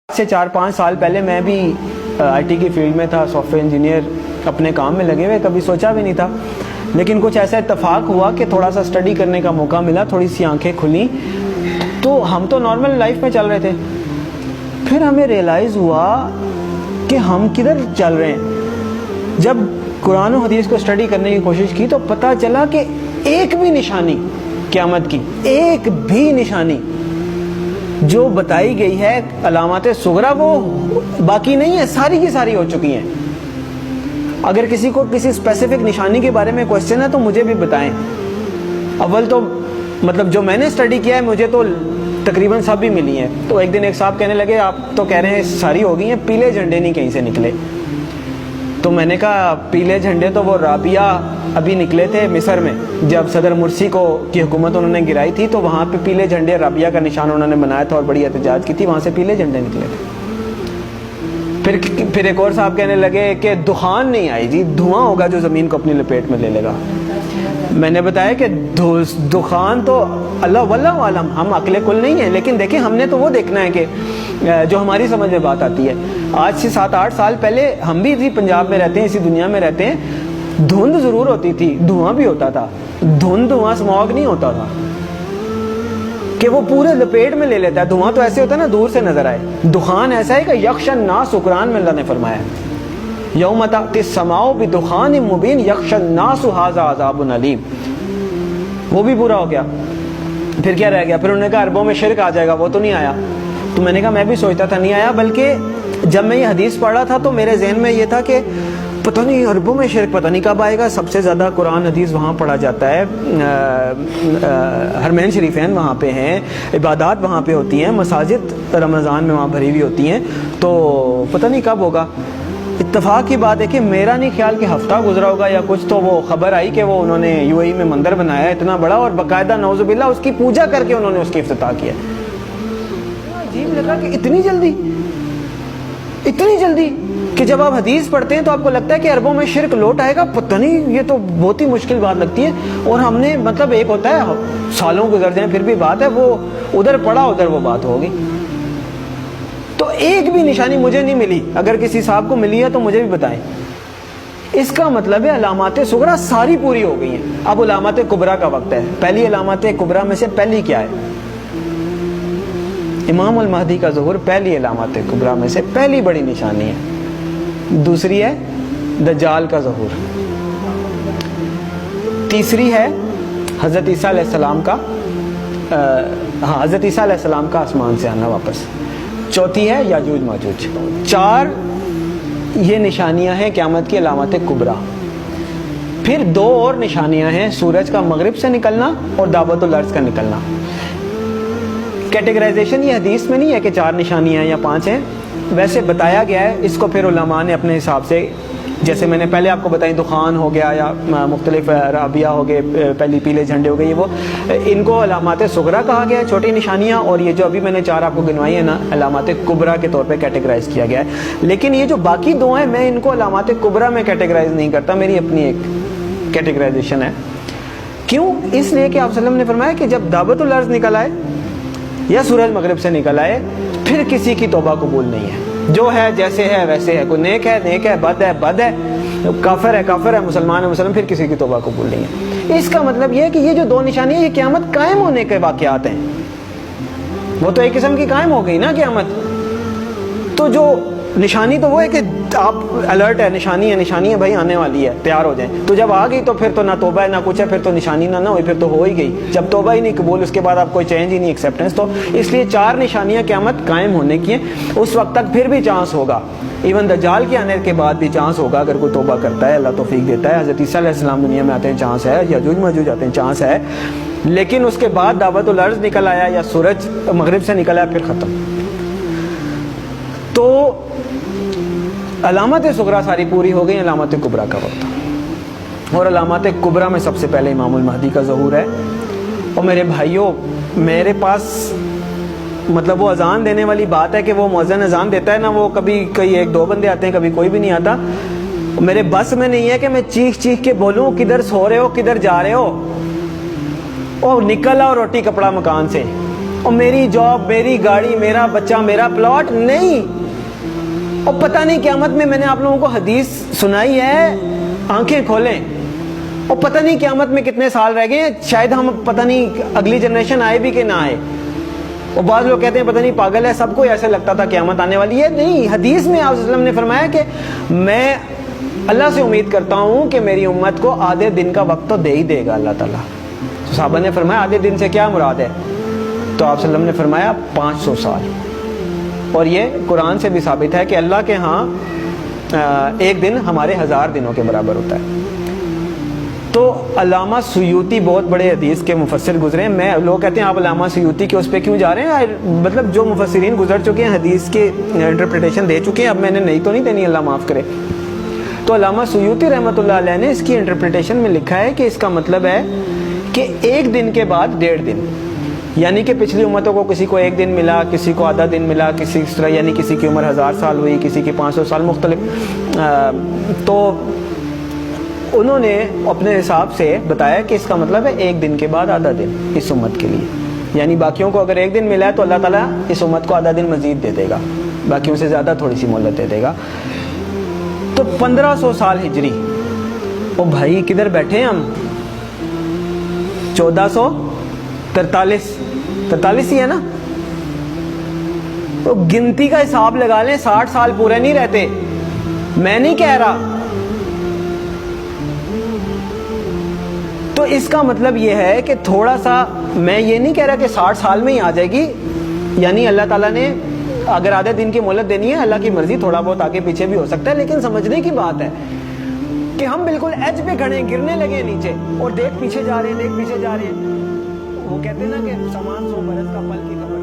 سے 4-5 سال پہلے میں بھی آئی ٹی کی فیلڈ میں تھا، سافٹ ویئر انجینئر، اپنے کام میں لگے ہوئے، کبھی سوچا بھی نہیں تھا. لیکن کچھ ایسا اتفاق ہوا کہ تھوڑا سا اسٹڈی کرنے کا موقع ملا، تھوڑی سی آنکھیں کھلیں. تو ہم تو نارمل لائف میں چل رہے تھے، پھر ہمیں ریئلائز ہوا کہ ہم کدھر چل رہے ہیں. جب قرآن و حدیث کو اسٹڈی کرنے کی کوشش کی تو پتہ چلا کہ ایک بھی نشانی قیامت کی، ایک بھی نشانی جو بتائی گئی ہے علامات صغریٰ وہ باقی نہیں ہے، ساری کی ساری ہو چکی ہیں. اگر کسی کو کسی اسپیسیفک نشانی کے بارے میں کوشچن ہے تو مجھے بھی بتائیں. اول تو مطلب جو میں نے اسٹڈی کیا ہے مجھے تو تقریباً سب بھی ملی ہیں. تو ایک دن ایک صاحب کہنے لگے آپ تو کہہ رہے ہیں ساری ہو گئی ہیں، پیلے جھنڈے نہیں کہیں سے نکلے. تو میں نے کہا پیلے جھنڈے تو وہ رابعہ ابھی نکلے تھے مصر میں، جب صدر مرسی کی حکومت انہوں نے گرائی تھی تو وہاں پہ پیلے جھنڈے رابعہ کا نشان انہوں نے بنایا تھا اور بڑی احتجاج کی تھی، وہاں سے پیلے جھنڈے نکلے تھے. پھر ایک اور صاحب کہنے لگے کہ دخان نہیں آئی جی، دھواں ہوگا جو زمین کو اپنی لپیٹ میں لے لے گا. میں نے بتایا کہ دخان تو اللہ واللہ عالم، ہم عقل کل نہیں ہیں، لیکن دیکھیں ہم نے تو وہ دیکھنا ہے کہ جو ہماری سمجھ میں بات آتی ہے. آج سے 7-8 سال پہلے ہم بھی اسی پنجاب میں رہتے ہیں، اسی دنیا میں رہتے ہیں. دھند ضرور ہوتی تھی، دھواں بھی ہوتا تھا، دھواں اسموگ نہیں ہوتا تھا کہ وہ پورے لپیٹ میں لے لیتا ہے. دھواں تو ایسے ہوتا ہے نا دور سے نظر آئے. دخان ایسا ہے کہ یخشى الناس، قرآن میں اللہ نے فرمایا یوم تأتی السماء بدخان مبین یخشى الناس ھذا عذاب علیم. وہ بھی پورا ہو گیا. پھر کیا رہ گیا؟ پھر انہوں نے کہا عربوں میں شرک آ جائے گا، وہ تو نہیں آیا. تو میں نے کہا میں بھی سوچتا تھا نہیں آیا، بلکہ جب میں یہ حدیث پڑھ رہا تھا تو میرے ذہن میں یہ تھا کہ پتہ نہیں عربوں میں شرک پتہ نہیں کب آئے گا. سب سے زیادہ قرآن حدیث وہاں پڑھا جاتا ہے، حرمین شریفین وہاں پہ ہیں، عبادات وہاں پہ ہوتی ہیں، مساجد رمضان میں وہاں بھری ہوئی ہوتی ہیں. تو پتہ نہیں کب ہوگا. اتفاق کی بات ہے کہ میرا نہیں خیال کہ ہفتہ گزرا ہوگا یا کچھ، تو وہ خبر آئی کہ وہ انہوں نے یو اے ای میں مندر بنایا اتنا بڑا اور باقاعدہ نعوذ باللہ اس کی پوجا کر کے انہوں نے اس کی افتتاح کیا. عجیب لگا کہ اتنی جلدی کہ جب آپ حدیث پڑھتے ہیں تو آپ کو لگتا ہے کہ عربوں میں شرک لوٹ آئے گا. پتہ نہیں، یہ تو بہت ہی مشکل بات لگتی ہے. اور ہم نے مطلب ایک ہوتا ہے سالوں گزر جائیں پھر بھی بات ہے، وہ ادھر پڑا ادھر وہ بات ہوگی. تو ایک بھی نشانی مجھے نہیں ملی. اگر کسی صاحب کو ملی ہے تو مجھے بھی بتائیں. اس کا مطلب ہے علامات صغریٰ ساری پوری ہو گئی ہیں. اب علامات کبریٰ کا وقت ہے. پہلی علامات کبریٰ میں سے پہلی کیا ہے؟ امام المہدی کا ظہور پہلی علامات کبریٰ میں سے پہلی بڑی نشانی ہے. دوسری ہے دجال کا ظہور. تیسری ہے حضرت عیسیٰ علیہ السلام کا حضرت عیسیٰ علیہ السلام کا آسمان سے آنا واپس. چوتھی ہے یاجوج ماجوج. 4 یہ نشانیاں ہیں قیامت کی علامات کبریٰ. پھر 2 اور نشانیاں ہیں، سورج کا مغرب سے نکلنا اور دعوت الارض کا نکلنا. کیٹیگرائزیشن یہ حدیث میں نہیں ہے کہ 4 نشانیاں ہیں یا 5 ہیں، ویسے بتایا گیا ہے. اس کو پھر علماء نے اپنے حساب سے، جیسے میں نے پہلے آپ کو بتائی دخان ہو گیا یا مختلف رابعہ ہو گئے، پہلی پیلے جھنڈے ہو گئے، یہ وہ ان کو علامات صغریٰ کہا گیا ہے، چھوٹی نشانیاں. اور یہ جو ابھی میں نے 4 آپ کو گنوائی ہیں نا، علامات کبریٰ کے طور پہ کیٹیگرائز کیا گیا ہے. لیکن یہ جو باقی 2 ہیں میں ان کو علامات کبریٰ میں کیٹیگرائز نہیں کرتا، میری اپنی ایک کیٹیگرائزیشن ہے. کیوں؟ اس لیے کہ آپ صلی اللہ علیہ وسلم نے فرمایا کہ جب دعوت الارض نکل آئے یا سورج مغرب سے نکل آئے پھر کسی کی توبہ قبول نہیں ہے. جو ہے جیسے ہے ویسے ہے، کوئی نیک ہے، بد ہے، کافر ہے، مسلمان ہے مسلمان، پھر کسی کی توبہ قبول نہیں ہے. اس کا مطلب یہ ہے کہ یہ جو 2 نشانیاں یہ قیامت قائم ہونے کے واقعات ہیں. وہ تو ایک قسم کی قائم ہو گئی نا قیامت. تو جو نشانی تو وہ ہے کہ آپ الرٹ ہے، نشانی ہے بھائی آنے والی ہے، تیار ہو جائیں. تو جب آ گئی تو پھر تو نہ توبہ ہے نہ کچھ ہے، پھر تو نشانی نہ ہوئی، پھر تو ہو ہی گئی. جب توبہ ہی نہیں قبول، اس کے بعد آپ کوئی چینج ہی نہیں، ایکسیپٹنس. تو اس لیے 4 نشانیاں قیامت قائم ہونے کی ہیں. اس وقت تک پھر بھی چانس ہوگا، ایون دجال کے آنے کے بعد بھی چانس ہوگا اگر کوئی توبہ کرتا ہے، اللہ توفیق دیتا ہے. حضرت عیسیٰ علیہ السلام دنیا میں آتے ہیں، چانس ہے. یاجوج ماجوج آتے ہیں، چانس ہے. لیکن اس کے بعد دعوت الارض نکل آیا یا سورج مغرب سے نکل آیا، پھر ختم. تو علامات صغریٰ ساری پوری ہو گئی، علامات کبریٰ کا وقت. اور علامات کبریٰ میں سب سے پہلے امام المہدی کا ظہور ہے. اور میرے بھائیوں، میرے پاس مطلب وہ اذان دینے والی بات ہے کہ وہ مؤذن اذان دیتا ہے نا، وہ کبھی کئی 1-2 بندے آتے ہیں، کبھی کوئی بھی نہیں آتا. میرے بس میں نہیں ہے کہ میں چیخ کے بولوں کدھر سو رہے ہو، کدھر جا رہے ہو، او نکل آؤ روٹی کپڑا مکان سے. اور میری جاب، میری گاڑی، میرا بچہ، میرا پلاٹ نہیں. اور پتہ نہیں قیامت میں نے آپ لوگوں کو حدیث سنائی ہے، آنکھیں کھولیں. اور پتہ نہیں قیامت میں کتنے سال رہ گئے ہیں، شاید ہم پتہ نہیں اگلی جنریشن آئے بھی کہ نہ آئے. اور بعض لوگ کہتے ہیں پتہ نہیں پاگل ہے، سب کو ایسے لگتا تھا قیامت آنے والی ہے. نہیں، حدیث میں آپ صلی اللہ علیہ وسلم نے فرمایا کہ میں اللہ سے امید کرتا ہوں کہ میری امت کو آدھے دن کا وقت تو دے ہی دے گا اللہ تعالیٰ. صحابہ نے فرمایا آدھے دن سے کیا مراد ہے؟ تو آپ صلی اللہ علیہ وسلم نے فرمایا 500 سال. اور یہ قرآن سے بھی ثابت ہے کہ اللہ کے ہاں ایک دن ہمارے 1000 دنوں کے برابر ہوتا ہے. تو علامہ سیوطی بہت بڑے حدیث کے مفسر گزرے ہیں. میں لوگ کہتے ہیں آپ علامہ سیوطی کے اس پہ کیوں جا رہے ہیں؟ مطلب جو مفسرین گزر چکے ہیں حدیث کے انٹرپریٹیشن دے چکے ہیں، اب میں نے نہیں تو نہیں دینی، اللہ معاف کرے. تو علامہ سیوطی رحمۃ اللہ علیہ نے اس کی انٹرپریٹیشن میں لکھا ہے کہ اس کا مطلب ہے کہ ایک دن کے بعد 1.5 دن، یعنی کہ پچھلی امتوں کو کسی کو 1 دن ملا، کسی کو آدھا دن ملا، کسی اس طرح، یعنی کسی کی عمر 1000 سال ہوئی، کسی کی 500 سال، مختلف. تو انہوں نے اپنے حساب سے بتایا کہ اس کا مطلب ہے 1 دن کے بعد آدھا دن اس امت کے لیے. یعنی باقیوں کو اگر 1 دن ملا ہے تو اللہ تعالیٰ اس امت کو آدھا دن مزید دے دے گا، باقیوں سے زیادہ تھوڑی سی مہلت دے دے گا. تو 1500 سال ہجری. او بھائی کدھر بیٹھے ہیں ہم؟ 1443 ہی ہے نا. تو گنتی کا حساب لگا لیں، 60 سال پورے نہیں رہتے. میں نہیں کہہ رہا. تو اس کا مطلب یہ ہے کہ تھوڑا سا، میں یہ نہیں کہہ رہا کہ 60 سال میں ہی آ جائے گی. یعنی اللہ تعالیٰ نے اگر آدھے دن کی مہلت دینی ہے، اللہ کی مرضی، تھوڑا بہت آگے پیچھے بھی ہو سکتا ہے. لیکن سمجھنے کی بات ہے کہ ہم بالکل ایج پہ کھڑے ہیں، گرنے لگے نیچے، اور دیکھ پیچھے جا رہے ہیں، دیکھ پیچھے جا رہے ہیں. وہ کہتے ہیں نا کہ سامان 100 برس کا پل کی طرح.